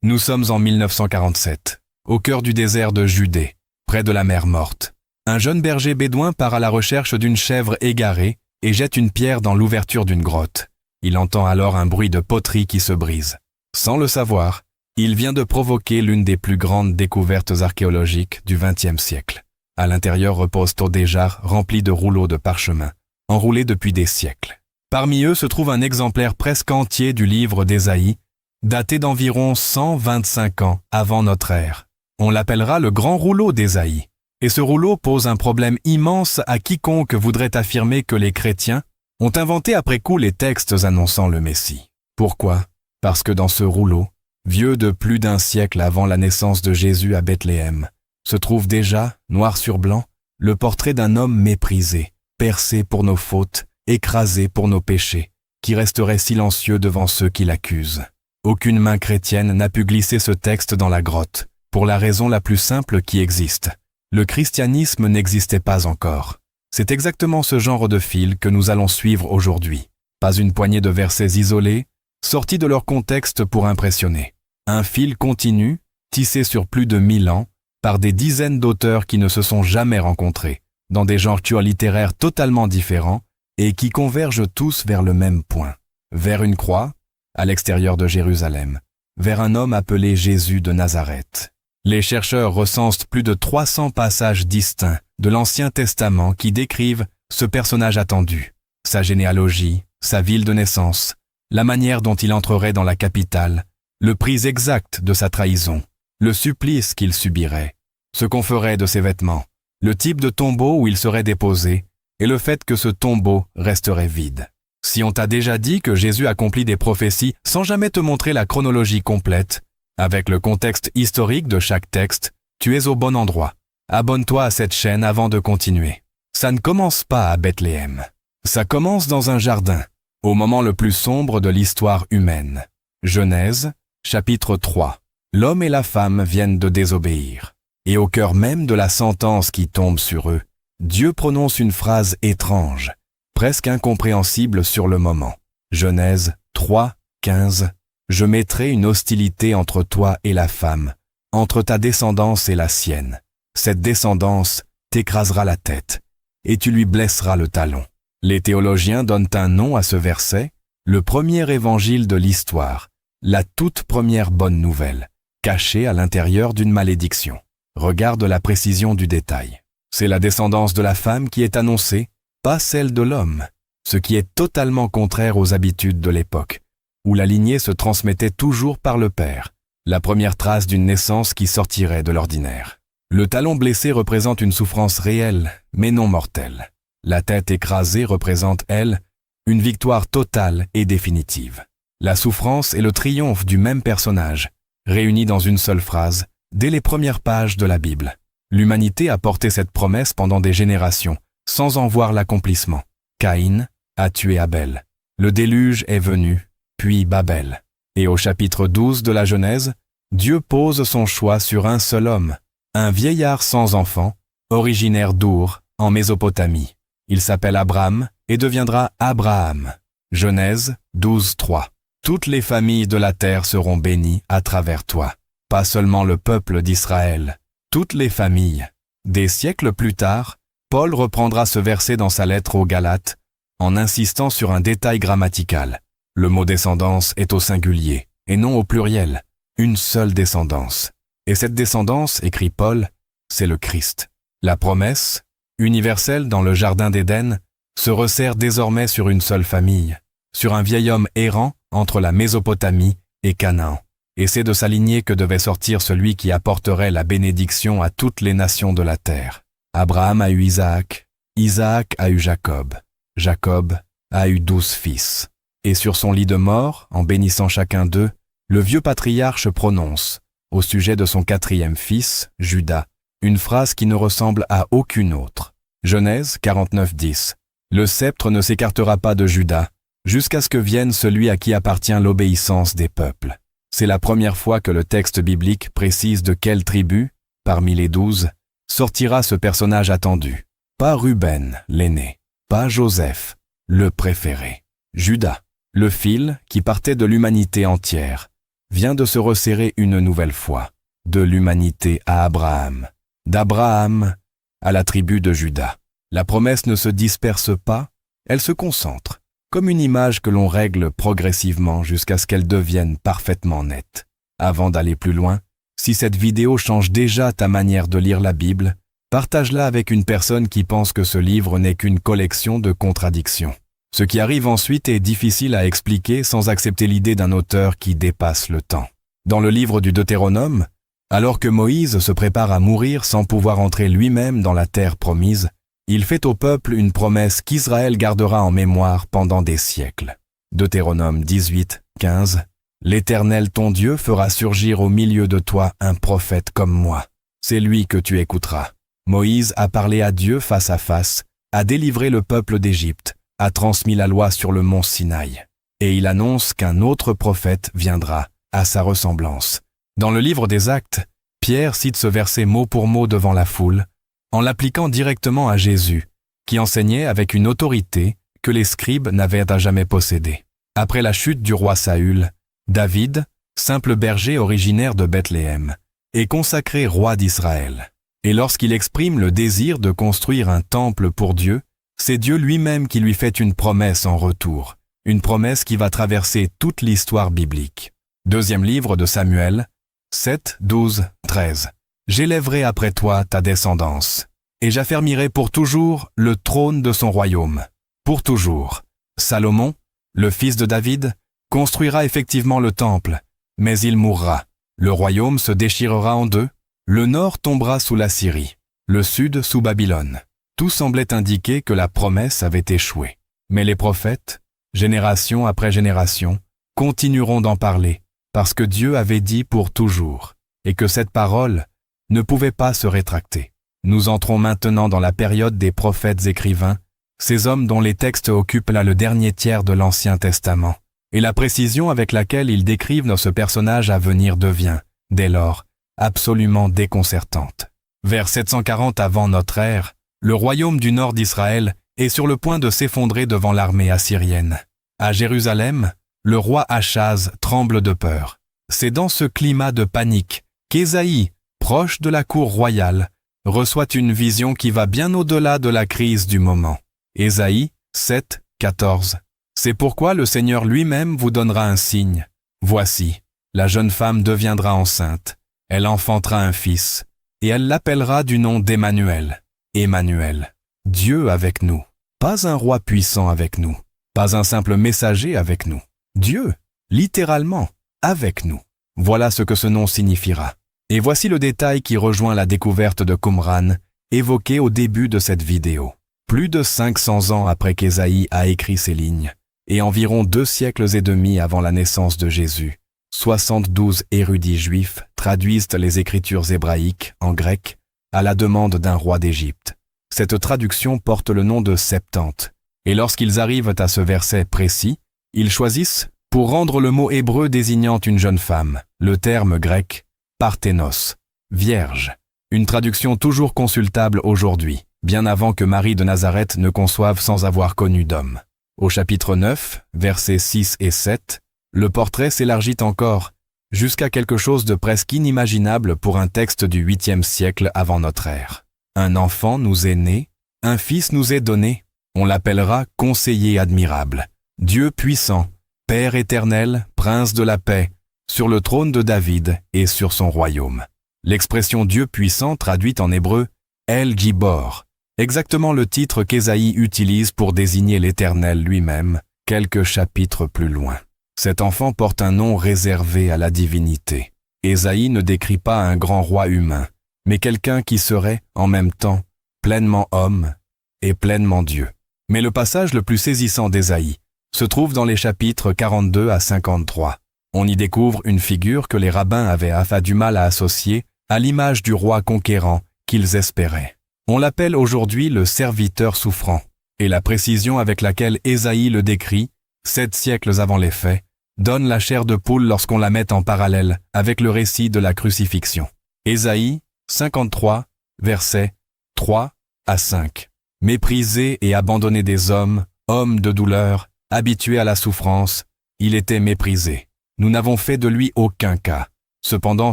Nous sommes en 1947, au cœur du désert de Judée, près de la mer Morte. Un jeune berger bédouin part à la recherche d'une chèvre égarée et jette une pierre dans l'ouverture d'une grotte. Il entend alors un bruit de poterie qui se brise. Sans le savoir, il vient de provoquer l'une des plus grandes découvertes archéologiques du XXe siècle. À l'intérieur reposent des jarres remplies de rouleaux de parchemin, enroulés depuis des siècles. Parmi eux se trouve un exemplaire presque entier du livre d'Ésaïe, daté d'environ 125 ans avant notre ère. On l'appellera le grand rouleau d'Ésaïe. Et ce rouleau pose un problème immense à quiconque voudrait affirmer que les chrétiens ont inventé après coup les textes annonçant le Messie. Pourquoi ? Parce que dans ce rouleau, vieux de plus d'un siècle avant la naissance de Jésus à Bethléem, se trouve déjà, noir sur blanc, le portrait d'un homme méprisé, percé pour nos fautes, écrasé pour nos péchés, qui resterait silencieux devant ceux qui l'accusent. Aucune main chrétienne n'a pu glisser ce texte dans la grotte, pour la raison la plus simple qui existe. Le christianisme n'existait pas encore. C'est exactement ce genre de fil que nous allons suivre aujourd'hui. Pas une poignée de versets isolés, sortis de leur contexte pour impressionner. Un fil continu, tissé sur plus de 1000 ans, par des dizaines d'auteurs qui ne se sont jamais rencontrés, dans des genres littéraires totalement différents, et qui convergent tous vers le même point. Vers une croix, à l'extérieur de Jérusalem, vers un homme appelé Jésus de Nazareth. Les chercheurs recensent plus de 300 passages distincts de l'Ancien Testament qui décrivent ce personnage attendu, sa généalogie, sa ville de naissance, la manière dont il entrerait dans la capitale, le prix exact de sa trahison, le supplice qu'il subirait, ce qu'on ferait de ses vêtements, le type de tombeau où il serait déposé et le fait que ce tombeau resterait vide. Si on t'a déjà dit que Jésus accomplit des prophéties sans jamais te montrer la chronologie complète, avec le contexte historique de chaque texte, tu es au bon endroit. Abonne-toi à cette chaîne avant de continuer. Ça ne commence pas à Bethléem. Ça commence dans un jardin, au moment le plus sombre de l'histoire humaine. Genèse, chapitre 3. L'homme et la femme viennent de désobéir. Et au cœur même de la sentence qui tombe sur eux, Dieu prononce une phrase étrange, presque incompréhensible sur le moment. Genèse 3, 15. Je mettrai une hostilité entre toi et la femme, entre ta descendance et la sienne. Cette descendance t'écrasera la tête, et tu lui blesseras le talon. Les théologiens donnent un nom à ce verset, le premier évangile de l'histoire, la toute première bonne nouvelle, cachée à l'intérieur d'une malédiction. Regarde la précision du détail. C'est la descendance de la femme qui est annoncée, pas celle de l'homme, ce qui est totalement contraire aux habitudes de l'époque, où la lignée se transmettait toujours par le père, la première trace d'une naissance qui sortirait de l'ordinaire. Le talon blessé représente une souffrance réelle, mais non mortelle. La tête écrasée représente, elle, une victoire totale et définitive. La souffrance est le triomphe du même personnage, réuni dans une seule phrase, dès les premières pages de la Bible. L'humanité a porté cette promesse pendant des générations, sans en voir l'accomplissement. Caïn a tué Abel. Le déluge est venu, puis Babel. Et au chapitre 12 de la Genèse, Dieu pose son choix sur un seul homme, un vieillard sans enfant, originaire d'Our, en Mésopotamie. Il s'appelle Abram et deviendra Abraham. Genèse 12, 3. Toutes les familles de la terre seront bénies à travers toi. Pas seulement le peuple d'Israël, toutes les familles. Des siècles plus tard, Paul reprendra ce verset dans sa lettre aux Galates, en insistant sur un détail grammatical. Le mot descendance est au singulier, et non au pluriel. Une seule descendance. Et cette descendance, écrit Paul, c'est le Christ. La promesse, universelle dans le jardin d'Éden, se resserre désormais sur une seule famille, sur un vieil homme errant entre la Mésopotamie et Canaan. Et c'est de sa lignée que devait sortir celui qui apporterait la bénédiction à toutes les nations de la terre. Abraham a eu Isaac, Isaac a eu Jacob, Jacob a eu 12 fils. Et sur son lit de mort, en bénissant chacun d'eux, le vieux patriarche prononce, au sujet de son 4e fils, Juda, une phrase qui ne ressemble à aucune autre. Genèse 49, 10. Le sceptre ne s'écartera pas de Juda, jusqu'à ce que vienne celui à qui appartient l'obéissance des peuples. C'est la première fois que le texte biblique précise de quelle tribu, parmi les 12, sortira ce personnage attendu. Pas Ruben, l'aîné, pas Joseph, le préféré. Juda, le fil qui partait de l'humanité entière, vient de se resserrer une nouvelle fois, de l'humanité à Abraham, d'Abraham à la tribu de Juda. La promesse ne se disperse pas, elle se concentre, comme une image que l'on règle progressivement jusqu'à ce qu'elle devienne parfaitement nette. Avant d'aller plus loin, si cette vidéo change déjà ta manière de lire la Bible, partage-la avec une personne qui pense que ce livre n'est qu'une collection de contradictions. Ce qui arrive ensuite est difficile à expliquer sans accepter l'idée d'un auteur qui dépasse le temps. Dans le livre du Deutéronome, alors que Moïse se prépare à mourir sans pouvoir entrer lui-même dans la terre promise, il fait au peuple une promesse qu'Israël gardera en mémoire pendant des siècles. Deutéronome 18, 15. « L'Éternel ton Dieu fera surgir au milieu de toi un prophète comme moi. C'est lui que tu écouteras. » Moïse a parlé à Dieu face à face, a délivré le peuple d'Égypte, a transmis la loi sur le mont Sinaï. Et il annonce qu'un autre prophète viendra, à sa ressemblance. Dans le livre des Actes, Pierre cite ce verset mot pour mot devant la foule, en l'appliquant directement à Jésus, qui enseignait avec une autorité que les scribes n'avaient à jamais possédée. Après la chute du roi Saül, David, simple berger originaire de Bethléem, est consacré roi d'Israël. Et lorsqu'il exprime le désir de construire un temple pour Dieu, c'est Dieu lui-même qui lui fait une promesse en retour, une promesse qui va traverser toute l'histoire biblique. Deuxième livre de Samuel, 7, 12, 13. « J'élèverai après toi ta descendance, et j'affermirai pour toujours le trône de son royaume. Pour toujours. Salomon, le fils de David, construira effectivement le temple, mais il mourra. Le royaume se déchirera en deux, le nord tombera sous la Syrie, le sud sous Babylone. » Tout semblait indiquer que la promesse avait échoué. Mais les prophètes, génération après génération, continueront d'en parler, parce que Dieu avait dit pour toujours, et que cette parole ne pouvait pas se rétracter. Nous entrons maintenant dans la période des prophètes écrivains, ces hommes dont les textes occupent là le dernier tiers de l'Ancien Testament, et la précision avec laquelle ils décrivent ce personnage à venir devient, dès lors, absolument déconcertante. Vers 740 avant notre ère, le royaume du nord d'Israël est sur le point de s'effondrer devant l'armée assyrienne. À Jérusalem, le roi Achaz tremble de peur. C'est dans ce climat de panique qu'Ésaïe, proche de la cour royale, reçoit une vision qui va bien au-delà de la crise du moment. Ésaïe 7, 14. « C'est pourquoi le Seigneur lui-même vous donnera un signe. Voici, la jeune femme deviendra enceinte, elle enfantera un fils, et elle l'appellera du nom d'Emmanuel. Emmanuel, Dieu avec nous. Pas un roi puissant avec nous, pas un simple messager avec nous. Dieu, littéralement, avec nous. Voilà ce que ce nom signifiera. Et voici le détail qui rejoint la découverte de Qumran, évoquée au début de cette vidéo. Plus de 500 ans après qu'Ésaïe a écrit ces lignes, et environ 2 siècles et demi avant la naissance de Jésus, 72 érudits juifs traduisent les écritures hébraïques en grec à la demande d'un roi d'Égypte. Cette traduction porte le nom de Septante, et lorsqu'ils arrivent à ce verset précis, ils choisissent, pour rendre le mot hébreu désignant une jeune femme, le terme grec parthénos, vierge, une traduction toujours consultable aujourd'hui, bien avant que Marie de Nazareth ne conçoive sans avoir connu d'homme. Au chapitre 9, versets 6 et 7, le portrait s'élargit encore, jusqu'à quelque chose de presque inimaginable pour un texte du 8e siècle avant notre ère. Un enfant nous est né, un fils nous est donné, on l'appellera conseiller admirable, Dieu puissant, Père éternel, prince de la paix, sur le trône de David et sur son royaume. L'expression Dieu puissant traduite en hébreu El Gibor, exactement le titre qu'Ésaïe utilise pour désigner l'Éternel lui-même, quelques chapitres plus loin. Cet enfant porte un nom réservé à la divinité. Ésaïe ne décrit pas un grand roi humain, mais quelqu'un qui serait, en même temps, pleinement homme et pleinement Dieu. Mais le passage le plus saisissant d'Ésaïe se trouve dans les chapitres 42 à 53. On y découvre une figure que les rabbins avaient du mal à associer à l'image du roi conquérant qu'ils espéraient. On l'appelle aujourd'hui le serviteur souffrant, et la précision avec laquelle Ésaïe le décrit, 7 siècles avant les faits, donne la chair de poule lorsqu'on la met en parallèle avec le récit de la crucifixion. Ésaïe 53, versets 3 à 5. Méprisé et abandonné des hommes, homme de douleur, habitué à la souffrance, il était méprisé. Nous n'avons fait de lui aucun cas. Cependant,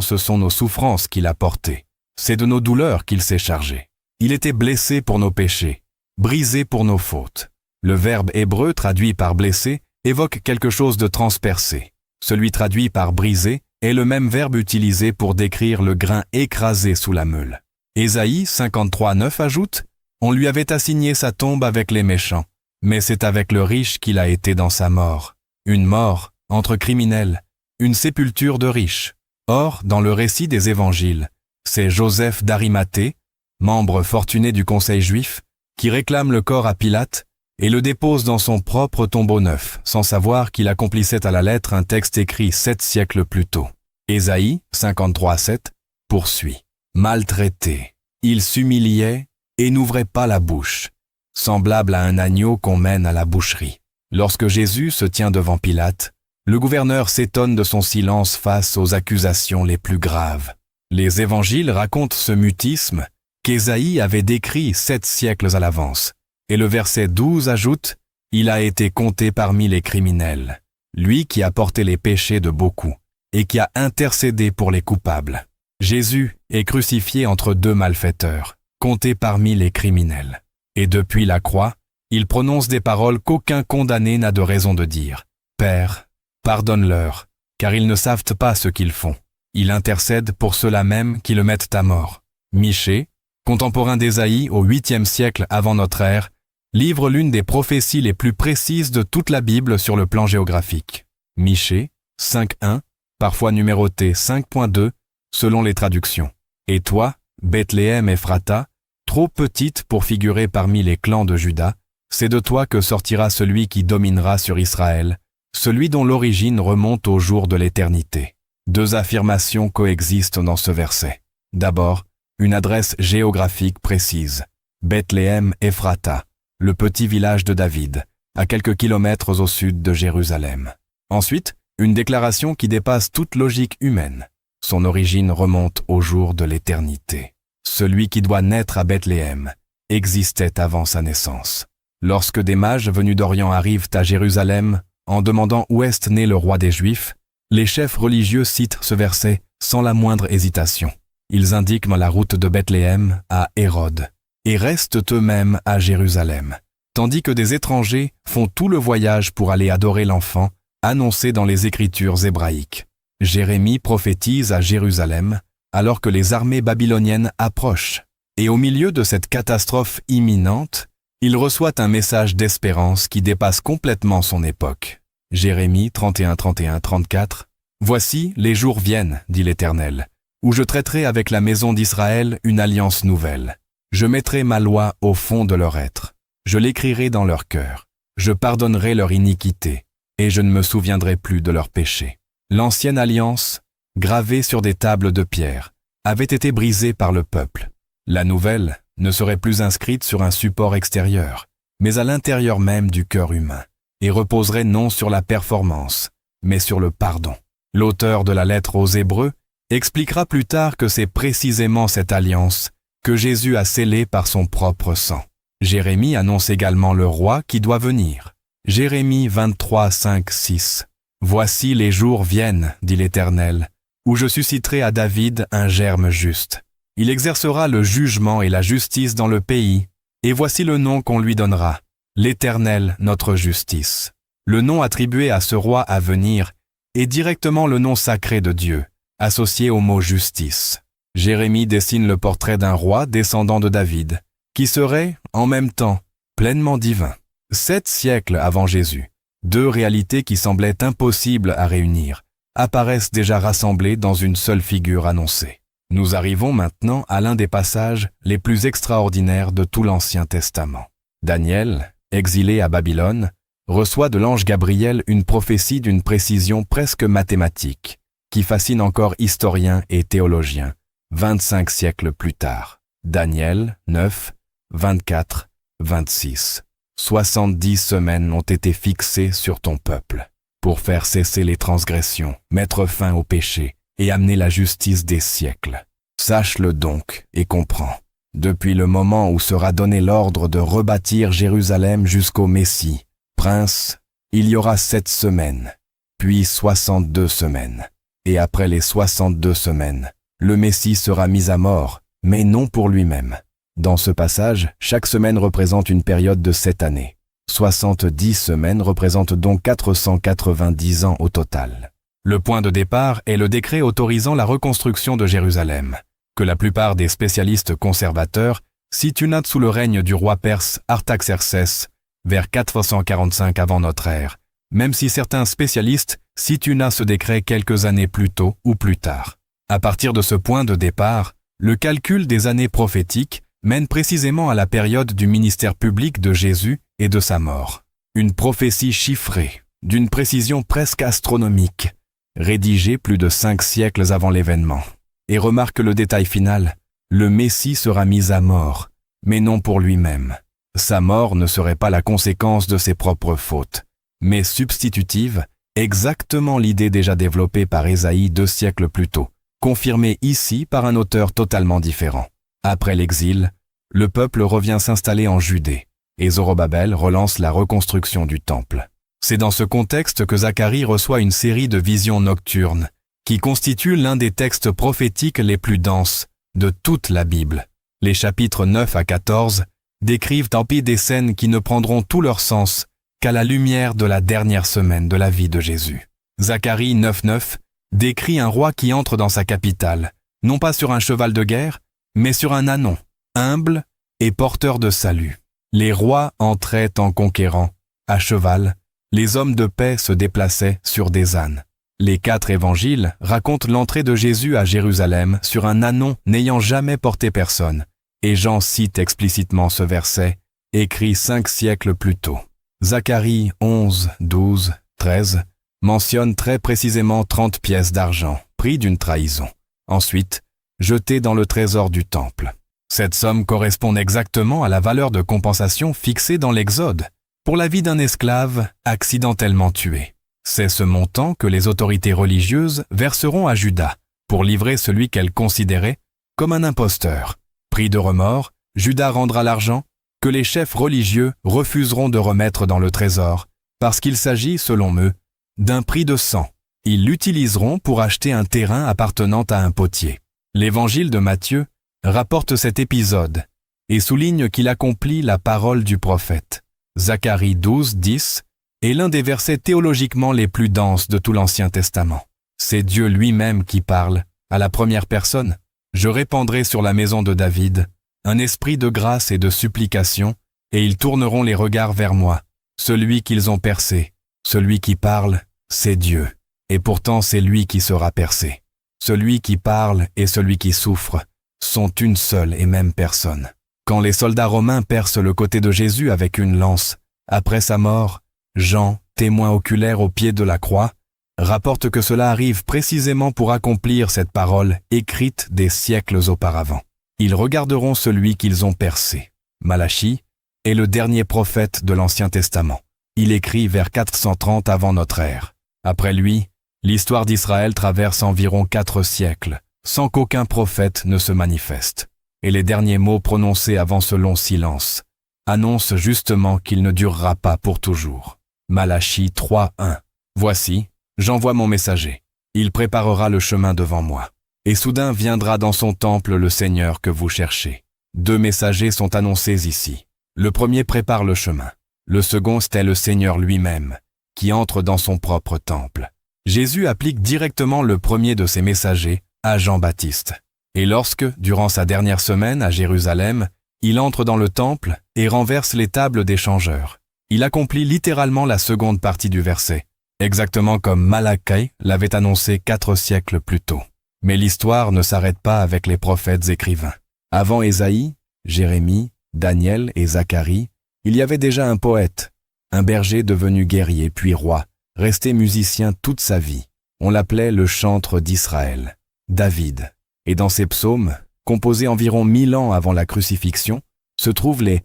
ce sont nos souffrances qu'il a portées. C'est de nos douleurs qu'il s'est chargé. Il était blessé pour nos péchés, brisé pour nos fautes. Le verbe hébreu traduit par blessé évoque quelque chose de transpercé. Celui traduit par brisé est le même verbe utilisé pour décrire le grain écrasé sous la meule. Ésaïe 53:9 ajoute « On lui avait assigné sa tombe avec les méchants, mais c'est avec le riche qu'il a été dans sa mort. Une mort entre criminels, une sépulture de riches. » Or, dans le récit des évangiles, c'est Joseph d'Arimathée, membre fortuné du conseil juif, qui réclame le corps à Pilate et le dépose dans son propre tombeau neuf, sans savoir qu'il accomplissait à la lettre un texte écrit 7 siècles plus tôt. Ésaïe 53:7 poursuit. Maltraité, il s'humiliait et n'ouvrait pas la bouche, semblable à un agneau qu'on mène à la boucherie. Lorsque Jésus se tient devant Pilate, le gouverneur s'étonne de son silence face aux accusations les plus graves. Les évangiles racontent ce mutisme qu'Ésaïe avait décrit 7 siècles à l'avance. Et le verset 12 ajoute « Il a été compté parmi les criminels, lui qui a porté les péchés de beaucoup et qui a intercédé pour les coupables. » Jésus est crucifié entre 2 malfaiteurs, compté parmi les criminels. Et depuis la croix, il prononce des paroles qu'aucun condamné n'a de raison de dire. « Père, pardonne-leur, car ils ne savent pas ce qu'ils font. » Il intercède pour ceux-là même qui le mettent à mort. Michée, contemporain d'Ésaïe au 8e siècle avant notre ère, livre l'une des prophéties les plus précises de toute la Bible sur le plan géographique. Michée 5:1, parfois numéroté 5.2, selon les traductions. « Et toi, Bethléem Ephrata, trop petite pour figurer parmi les clans de Juda, c'est de toi que sortira celui qui dominera sur Israël, celui dont l'origine remonte au jour de l'éternité. » 2 affirmations coexistent dans ce verset. D'abord, une adresse géographique précise. Bethléem Ephrata, le petit village de David, à quelques kilomètres au sud de Jérusalem. Ensuite, une déclaration qui dépasse toute logique humaine. Son origine remonte au jour de l'éternité. Celui qui doit naître à Bethléem existait avant sa naissance. Lorsque des mages venus d'Orient arrivent à Jérusalem en demandant où est né le roi des Juifs, les chefs religieux citent ce verset sans la moindre hésitation. Ils indiquent la route de Bethléem à Hérode et restent eux-mêmes à Jérusalem, tandis que des étrangers font tout le voyage pour aller adorer l'enfant annoncé dans les Écritures hébraïques. Jérémie prophétise à Jérusalem alors que les armées babyloniennes approchent. Et au milieu de cette catastrophe imminente, il reçoit un message d'espérance qui dépasse complètement son époque. Jérémie 31:34 « Voici, les jours viennent, dit l'Éternel, où je traiterai avec la maison d'Israël une alliance nouvelle. Je mettrai ma loi au fond de leur être. Je l'écrirai dans leur cœur. Je pardonnerai leur iniquité, et je ne me souviendrai plus de leurs péchés. » L'ancienne alliance, gravée sur des tables de pierre, avait été brisée par le peuple. La nouvelle ne serait plus inscrite sur un support extérieur, mais à l'intérieur même du cœur humain, et reposerait non sur la performance, mais sur le pardon. L'auteur de la lettre aux Hébreux expliquera plus tard que c'est précisément cette alliance que Jésus a scellée par son propre sang. Jérémie annonce également le roi qui doit venir. Jérémie 23:5-6 « Voici les jours viennent, dit l'Éternel, où je susciterai à David un germe juste. Il exercera le jugement et la justice dans le pays, et voici le nom qu'on lui donnera, l'Éternel notre justice. » Le nom attribué à ce roi à venir est directement le nom sacré de Dieu, associé au mot justice. Jérémie dessine le portrait d'un roi descendant de David, qui serait, en même temps, pleinement divin. 7 siècles avant Jésus, 2 réalités qui semblaient impossibles à réunir, apparaissent déjà rassemblées dans une seule figure annoncée. Nous arrivons maintenant à l'un des passages les plus extraordinaires de tout l'Ancien Testament. Daniel, exilé à Babylone, reçoit de l'ange Gabriel une prophétie d'une précision presque mathématique, qui fascine encore historiens et théologiens, 25 siècles plus tard. Daniel 9, 24, 26. 70 semaines ont été fixées sur ton peuple, pour faire cesser les transgressions, mettre fin au péché et amener la justice des siècles. Sache-le donc et comprends. Depuis le moment où sera donné l'ordre de rebâtir Jérusalem jusqu'au Messie, Prince, il y aura 7 semaines. puis 62 semaines. Et après les 62 semaines, le Messie sera mis à mort, mais non pour lui-même. Dans ce passage, chaque semaine représente une période de 7 années. 70 semaines représentent donc 490 ans au total. Le point de départ est le décret autorisant la reconstruction de Jérusalem, que la plupart des spécialistes conservateurs situent sous le règne du roi perse Artaxerxès vers 445 avant notre ère, même si certains spécialistes situent ce décret quelques années plus tôt ou plus tard. À partir de ce point de départ, le calcul des années prophétiques mène précisément à la période du ministère public de Jésus et de sa mort. Une prophétie chiffrée, d'une précision presque astronomique, rédigée plus de 5 siècles avant l'événement. Et remarque le détail final, le Messie sera mis à mort, mais non pour lui-même. Sa mort ne serait pas la conséquence de ses propres fautes, mais substitutive, exactement l'idée déjà développée par Ésaïe 2 siècles plus tôt, confirmée ici par un auteur totalement différent. Après l'exil, le peuple revient s'installer en Judée, et Zorobabel relance la reconstruction du temple. C'est dans ce contexte que Zacharie reçoit une série de visions nocturnes, qui constituent l'un des textes prophétiques les plus denses de toute la Bible. Les chapitres 9 à 14 décrivent tant pis des scènes qui ne prendront tout leur sens qu'à la lumière de la dernière semaine de la vie de Jésus. Zacharie 9:9 décrit un roi qui entre dans sa capitale, non pas sur un cheval de guerre, mais sur un ânon, humble et porteur de salut. Les rois entraient en conquérant, à cheval, les hommes de paix se déplaçaient sur des ânes. Les 4 évangiles racontent l'entrée de Jésus à Jérusalem sur un ânon n'ayant jamais porté personne, et Jean cite explicitement ce verset, écrit 5 siècles plus tôt. Zacharie 11, 12, 13 mentionne très précisément 30 pièces d'argent, prix d'une trahison, ensuite jetées dans le trésor du temple. Cette somme correspond exactement à la valeur de compensation fixée dans l'Exode, pour la vie d'un esclave accidentellement tué. C'est ce montant que les autorités religieuses verseront à Juda pour livrer celui qu'elles considéraient comme un imposteur. Pris de remords, Juda rendra l'argent que les chefs religieux refuseront de remettre dans le trésor parce qu'il s'agit, selon eux, d'un prix de sang. Ils l'utiliseront pour acheter un terrain appartenant à un potier. L'évangile de Matthieu rapporte cet épisode et souligne qu'il accomplit la parole du prophète. Zacharie 12, 10 est l'un des versets théologiquement les plus denses de tout l'Ancien Testament. C'est Dieu lui-même qui parle, à la première personne. « Je répandrai sur la maison de David un esprit de grâce et de supplication, et ils tourneront les regards vers moi. Celui qu'ils ont percé, celui qui parle, c'est Dieu, et pourtant c'est lui qui sera percé. Celui qui parle et celui qui souffre sont une seule et même personne. » Quand les soldats romains percent le côté de Jésus avec une lance, après sa mort, Jean, témoin oculaire au pied de la croix, rapporte que cela arrive précisément pour accomplir cette parole écrite des siècles auparavant. Ils regarderont celui qu'ils ont percé. Malachie est le dernier prophète de l'Ancien Testament. Il écrit vers 430 avant notre ère. Après lui, l'histoire d'Israël traverse environ 4 siècles, sans qu'aucun prophète ne se manifeste. Et les derniers mots prononcés avant ce long silence annoncent justement qu'il ne durera pas pour toujours. Malachie 3:1. Voici, j'envoie mon messager. Il préparera le chemin devant moi. Et soudain viendra dans son temple le Seigneur que vous cherchez. 2 messagers sont annoncés ici. Le premier prépare le chemin. Le second, c'est le Seigneur lui-même, qui entre dans son propre temple. Jésus applique directement le premier de ces messagers à Jean-Baptiste. Et lorsque, durant sa dernière semaine à Jérusalem, il entre dans le temple et renverse les tables des changeurs, il accomplit littéralement la seconde partie du verset, exactement comme Malachie l'avait annoncé 4 siècles plus tôt. Mais l'histoire ne s'arrête pas avec les prophètes écrivains. Avant Ésaïe, Jérémie, Daniel et Zacharie, il y avait déjà un poète, un berger devenu guerrier puis roi, resté musicien toute sa vie. On l'appelait le chantre d'Israël, David. Et dans ces psaumes, composés environ 1000 ans avant la crucifixion, se trouvent les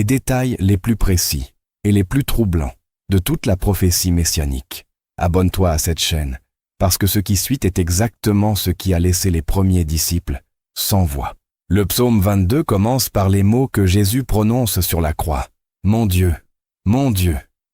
détails les plus précis et les plus troublants de toute la prophétie messianique. Abonne-toi à cette chaîne, parce que ce qui suit est exactement ce qui a laissé les premiers disciples sans voix. Le psaume 22 commence par les mots que Jésus prononce sur la croix. « Mon Dieu,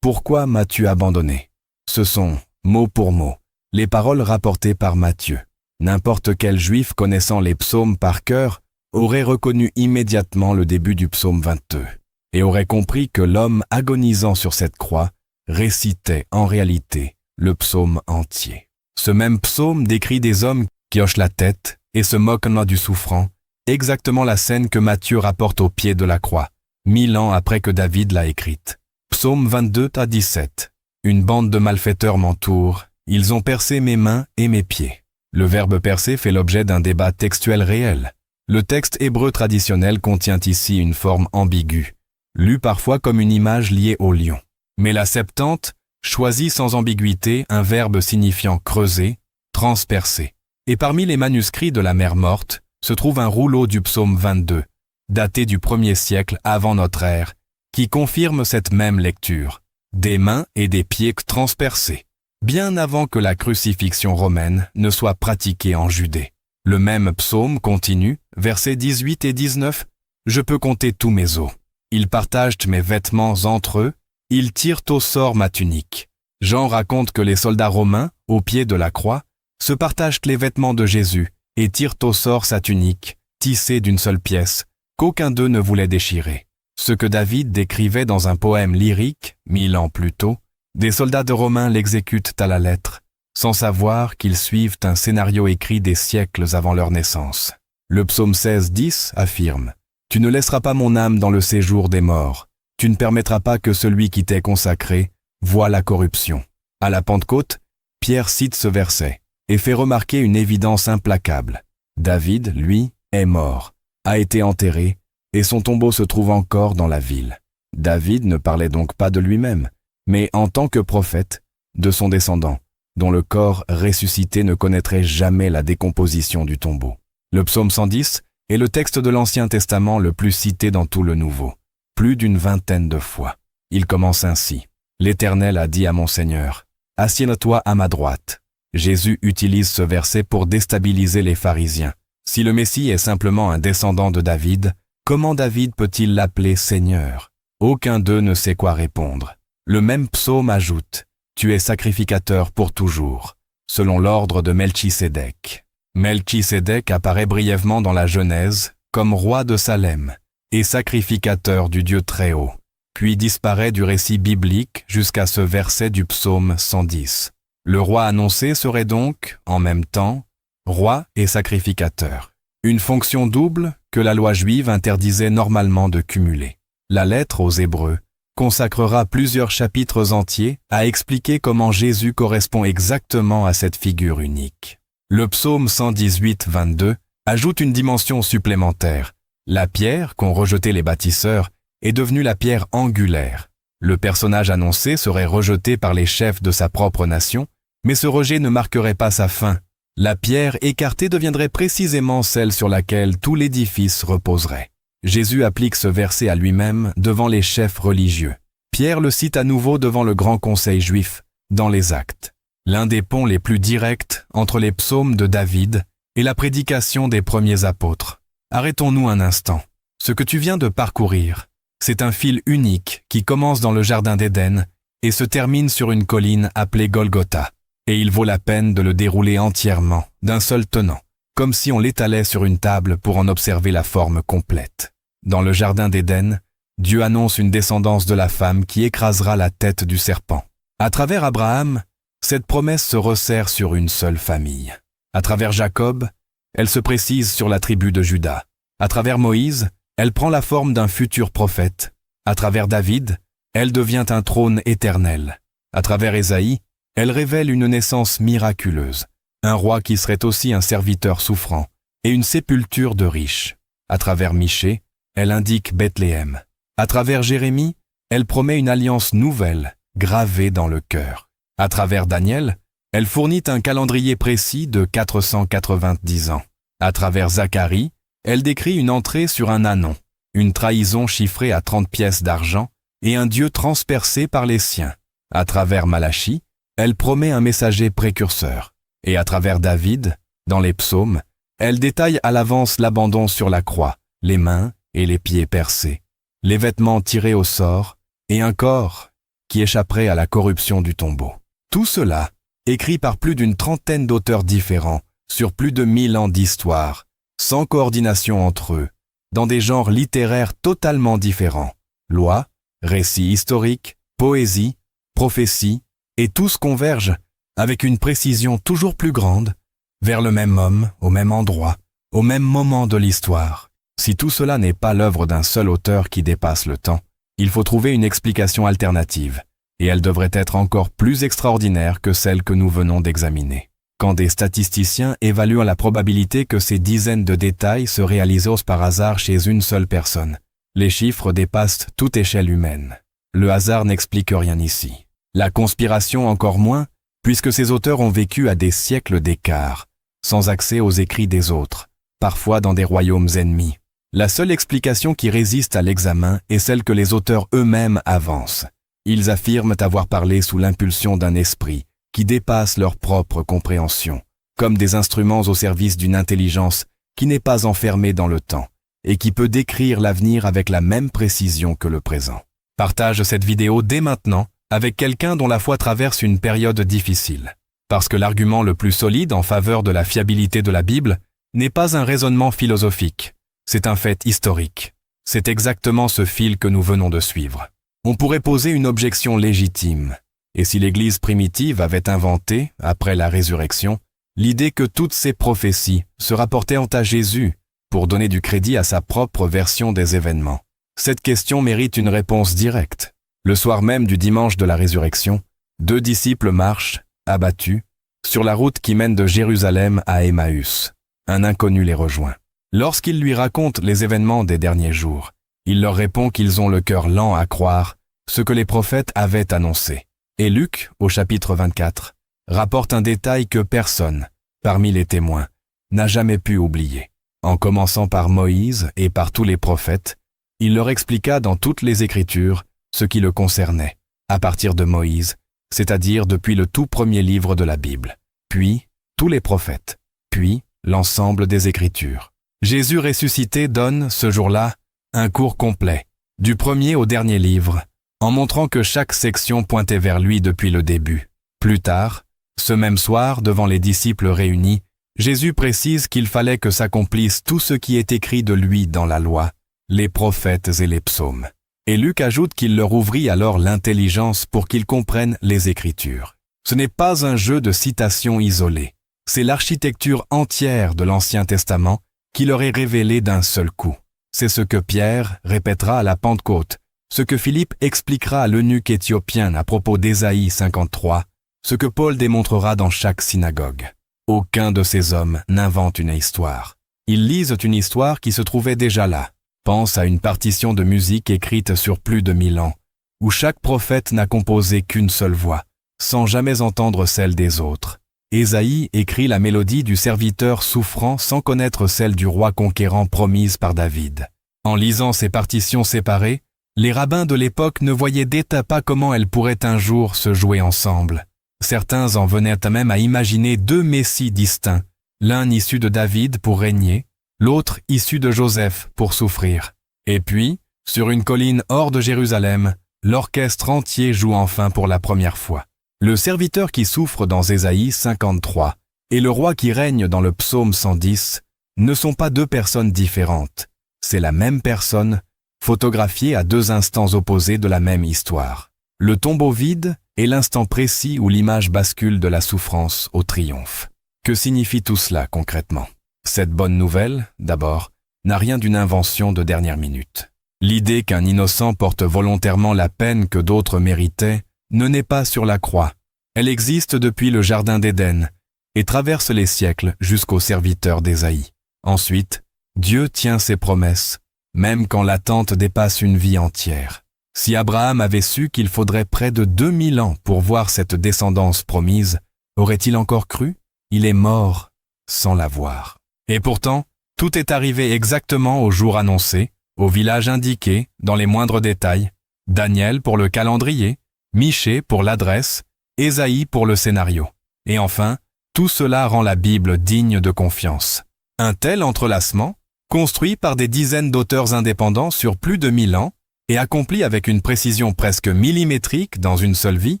pourquoi m'as-tu abandonné ?» Ce sont mot pour mot, les paroles rapportées par Matthieu. N'importe quel juif connaissant les psaumes par cœur aurait reconnu immédiatement le début du psaume 22 et aurait compris que l'homme agonisant sur cette croix récitait en réalité le psaume entier. Ce même psaume décrit des hommes qui hochent la tête et se moquent du souffrant, exactement la scène que Matthieu rapporte au pied de la croix, 1000 ans après que David l'a écrite. Psaume 22-17. Une bande de malfaiteurs m'entoure, ils ont percé mes mains et mes pieds. Le verbe percer fait l'objet d'un débat textuel réel. Le texte hébreu traditionnel contient ici une forme ambiguë, lue parfois comme une image liée au lion. Mais la Septante choisit sans ambiguïté un verbe signifiant creuser, transpercer. Et parmi les manuscrits de la mer morte se trouve un rouleau du psaume 22, daté du 1er siècle avant notre ère, qui confirme cette même lecture, des mains et des pieds transpercés, bien avant que la crucifixion romaine ne soit pratiquée en Judée. Le même psaume continue, versets 18 et 19, « Je peux compter tous mes os. Ils partagent mes vêtements entre eux, ils tirent au sort ma tunique. » Jean raconte que les soldats romains, au pied de la croix, se partagent les vêtements de Jésus et tirent au sort sa tunique, tissée d'une seule pièce, qu'aucun d'eux ne voulait déchirer. Ce que David décrivait dans un poème lyrique, 1000 ans plus tôt, des soldats de Romains l'exécutent à la lettre, sans savoir qu'ils suivent un scénario écrit des siècles avant leur naissance. Le psaume 16-10 affirme « Tu ne laisseras pas mon âme dans le séjour des morts. Tu ne permettras pas que celui qui t'est consacré voie la corruption. » À la Pentecôte, Pierre cite ce verset et fait remarquer une évidence implacable. David, lui, est mort, a été enterré, et son tombeau se trouve encore dans la ville. David ne parlait donc pas de lui-même, mais en tant que prophète, de son descendant, dont le corps ressuscité ne connaîtrait jamais la décomposition du tombeau. Le psaume 110 est le texte de l'Ancien Testament le plus cité dans tout le Nouveau, plus d'une 20aine de fois. Il commence ainsi. « L'Éternel a dit à mon Seigneur, « Assieds-toi à ma droite. » Jésus utilise ce verset pour déstabiliser les pharisiens. Si le Messie est simplement un descendant de David, comment David peut-il l'appeler Seigneur? Aucun d'eux ne sait quoi répondre. Le même psaume ajoute « Tu es sacrificateur pour toujours », selon l'ordre de Melchisédek. Melchisédek apparaît brièvement dans la Genèse comme roi de Salem et sacrificateur du Dieu Très-Haut, puis disparaît du récit biblique jusqu'à ce verset du psaume 110. Le roi annoncé serait donc, en même temps, roi et sacrificateur. Une fonction double que la loi juive interdisait normalement de cumuler. La lettre aux Hébreux consacrera plusieurs chapitres entiers à expliquer comment Jésus correspond exactement à cette figure unique. Le psaume 118-22 ajoute une dimension supplémentaire. La pierre qu'ont rejetée les bâtisseurs est devenue la pierre angulaire. Le personnage annoncé serait rejeté par les chefs de sa propre nation, mais ce rejet ne marquerait pas sa fin. La pierre écartée deviendrait précisément celle sur laquelle tout l'édifice reposerait. Jésus applique ce verset à lui-même devant les chefs religieux. Pierre le cite à nouveau devant le grand conseil juif, dans les Actes. L'un des ponts les plus directs entre les psaumes de David et la prédication des premiers apôtres. Arrêtons-nous un instant. Ce que tu viens de parcourir, c'est un fil unique qui commence dans le jardin d'Éden et se termine sur une colline appelée Golgotha. Et il vaut la peine de le dérouler entièrement, d'un seul tenant, comme si on l'étalait sur une table pour en observer la forme complète. Dans le jardin d'Éden, Dieu annonce une descendance de la femme qui écrasera la tête du serpent. À travers Abraham, cette promesse se resserre sur une seule famille. À travers Jacob, elle se précise sur la tribu de Juda. À travers Moïse, elle prend la forme d'un futur prophète. À travers David, elle devient un trône éternel. À travers Ésaïe, elle révèle une naissance miraculeuse, un roi qui serait aussi un serviteur souffrant, et une sépulture de riches. À travers Michée, elle indique Bethléem. À travers Jérémie, elle promet une alliance nouvelle, gravée dans le cœur. À travers Daniel, elle fournit un calendrier précis de 490 ans. À travers Zacharie, elle décrit une entrée sur un ânon, une trahison chiffrée à 30 pièces d'argent et un Dieu transpercé par les siens. À travers Malachie, elle promet un messager précurseur. Et à travers David, dans les psaumes, elle détaille à l'avance l'abandon sur la croix, les mains et les pieds percés, les vêtements tirés au sort et un corps qui échapperait à la corruption du tombeau. Tout cela écrit par plus d'une trentaine d'auteurs différents, sur plus de 1000 ans d'histoire, sans coordination entre eux, dans des genres littéraires totalement différents, lois, récits historiques, poésie, prophétie, et tous convergent, avec une précision toujours plus grande, vers le même homme, au même endroit, au même moment de l'histoire. Si tout cela n'est pas l'œuvre d'un seul auteur qui dépasse le temps, il faut trouver une explication alternative, et elle devrait être encore plus extraordinaire que celle que nous venons d'examiner. Quand des statisticiens évaluent la probabilité que ces dizaines de détails se réalisent par hasard chez une seule personne, les chiffres dépassent toute échelle humaine. Le hasard n'explique rien ici. La conspiration encore moins, puisque ces auteurs ont vécu à des siècles d'écart, sans accès aux écrits des autres, parfois dans des royaumes ennemis. La seule explication qui résiste à l'examen est celle que les auteurs eux-mêmes avancent. Ils affirment avoir parlé sous l'impulsion d'un esprit qui dépasse leur propre compréhension, comme des instruments au service d'une intelligence qui n'est pas enfermée dans le temps et qui peut décrire l'avenir avec la même précision que le présent. Partage cette vidéo dès maintenant avec quelqu'un dont la foi traverse une période difficile, parce que l'argument le plus solide en faveur de la fiabilité de la Bible n'est pas un raisonnement philosophique, c'est un fait historique. C'est exactement ce fil que nous venons de suivre. On pourrait poser une objection légitime. Et si l'Église primitive avait inventé, après la résurrection, l'idée que toutes ces prophéties se rapportaient à Jésus pour donner du crédit à sa propre version des événements? Cette question mérite une réponse directe. Le soir même du dimanche de la résurrection, 2 disciples marchent, abattus, sur la route qui mène de Jérusalem à Emmaüs. Un inconnu les rejoint. Lorsqu'il lui raconte les événements des derniers jours, il leur répond qu'ils ont le cœur lent à croire ce que les prophètes avaient annoncé. Et Luc, au chapitre 24, rapporte un détail que personne, parmi les témoins, n'a jamais pu oublier. En commençant par Moïse et par tous les prophètes, il leur expliqua dans toutes les Écritures ce qui le concernait, à partir de Moïse, c'est-à-dire depuis le tout premier livre de la Bible, puis tous les prophètes, puis l'ensemble des Écritures. Jésus ressuscité donne, ce jour-là, un cours complet, du premier au dernier livre, en montrant que chaque section pointait vers lui depuis le début. Plus tard, ce même soir, devant les disciples réunis, Jésus précise qu'il fallait que s'accomplisse tout ce qui est écrit de lui dans la loi, les prophètes et les psaumes. Et Luc ajoute qu'il leur ouvrit alors l'intelligence pour qu'ils comprennent les Écritures. Ce n'est pas un jeu de citations isolées, c'est l'architecture entière de l'Ancien Testament qui leur est révélée d'un seul coup. C'est ce que Pierre répétera à la Pentecôte, ce que Philippe expliquera à l'eunuque éthiopien à propos d'Ésaïe 53, ce que Paul démontrera dans chaque synagogue. Aucun de ces hommes n'invente une histoire. Ils lisent une histoire qui se trouvait déjà là. Pense à une partition de musique écrite sur plus de 1000 ans, où chaque prophète n'a composé qu'une seule voix, sans jamais entendre celle des autres. Ésaïe écrit la mélodie du serviteur souffrant sans connaître celle du roi conquérant promise par David. En lisant ces partitions séparées, les rabbins de l'époque ne voyaient d'état pas comment elles pourraient un jour se jouer ensemble. Certains en venaient même à imaginer 2 messies distincts, l'un issu de David pour régner, l'autre issu de Joseph pour souffrir. Et puis, sur une colline hors de Jérusalem, l'orchestre entier joue enfin pour la première fois. Le serviteur qui souffre dans Ésaïe 53 et le roi qui règne dans le psaume 110 ne sont pas 2 personnes différentes. C'est la même personne, photographiée à 2 instants opposés de la même histoire. Le tombeau vide est l'instant précis où l'image bascule de la souffrance au triomphe. Que signifie tout cela concrètement? Cette bonne nouvelle, d'abord, n'a rien d'une invention de dernière minute. L'idée qu'un innocent porte volontairement la peine que d'autres méritaient ne naît pas sur la croix. Elle existe depuis le jardin d'Éden et traverse les siècles jusqu'au serviteur d'Ésaïe. Ensuite, Dieu tient ses promesses, même quand l'attente dépasse une vie entière. Si Abraham avait su qu'il faudrait près de 2000 ans pour voir cette descendance promise, aurait-il encore cru? Il est mort sans la voir. Et pourtant, tout est arrivé exactement au jour annoncé, au village indiqué, dans les moindres détails. Daniel pour le calendrier, Michée pour l'adresse, Ésaïe pour le scénario. Et enfin, tout cela rend la Bible digne de confiance. Un tel entrelacement, construit par des dizaines d'auteurs indépendants sur plus de 1000 ans, et accompli avec une précision presque millimétrique dans une seule vie,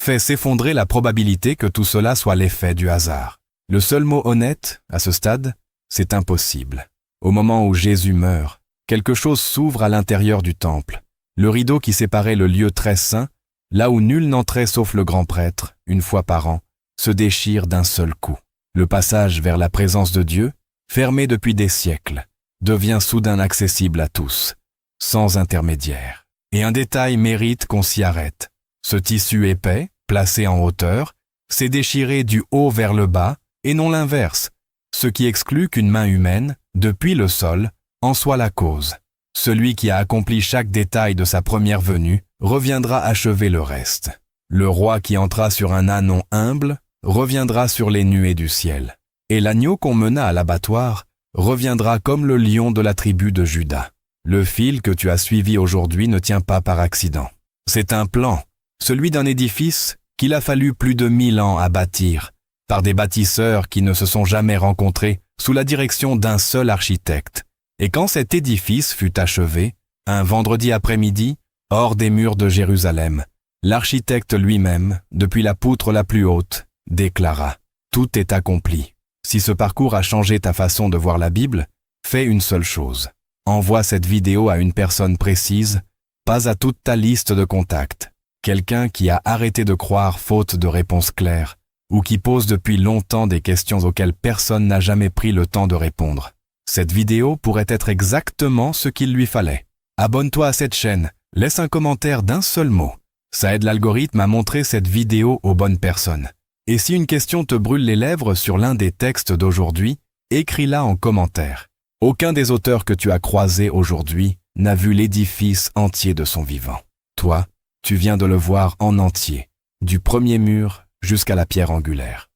fait s'effondrer la probabilité que tout cela soit l'effet du hasard. Le seul mot honnête, à ce stade, c'est impossible. Au moment où Jésus meurt, quelque chose s'ouvre à l'intérieur du temple. Le rideau qui séparait le lieu très saint, là où nul n'entrait sauf le grand prêtre, une fois par an, se déchire d'un seul coup. Le passage vers la présence de Dieu, fermé depuis des siècles, devient soudain accessible à tous, sans intermédiaire. Et un détail mérite qu'on s'y arrête. Ce tissu épais, placé en hauteur, s'est déchiré du haut vers le bas, et non l'inverse, ce qui exclut qu'une main humaine, depuis le sol, en soit la cause. Celui qui a accompli chaque détail de sa première venue reviendra achever le reste. Le roi qui entra sur un ânon humble reviendra sur les nuées du ciel. Et l'agneau qu'on mena à l'abattoir reviendra comme le lion de la tribu de Juda. Le fil que tu as suivi aujourd'hui ne tient pas par accident. C'est un plan, celui d'un édifice qu'il a fallu plus de 1000 ans à bâtir, par des bâtisseurs qui ne se sont jamais rencontrés sous la direction d'un seul architecte. Et quand cet édifice fut achevé, un vendredi après-midi, hors des murs de Jérusalem, l'architecte lui-même, depuis la poutre la plus haute, déclara « Tout est accompli ». Si ce parcours a changé ta façon de voir la Bible, fais une seule chose. Envoie cette vidéo à une personne précise, pas à toute ta liste de contacts. Quelqu'un qui a arrêté de croire faute de réponse claire, ou qui pose depuis longtemps des questions auxquelles personne n'a jamais pris le temps de répondre. Cette vidéo pourrait être exactement ce qu'il lui fallait. Abonne-toi à cette chaîne, laisse un commentaire d'un seul mot. Ça aide l'algorithme à montrer cette vidéo aux bonnes personnes. Et si une question te brûle les lèvres sur l'un des textes d'aujourd'hui, écris-la en commentaire. Aucun des auteurs que tu as croisés aujourd'hui n'a vu l'édifice entier de son vivant. Toi, tu viens de le voir en entier, du premier mur jusqu'à la pierre angulaire.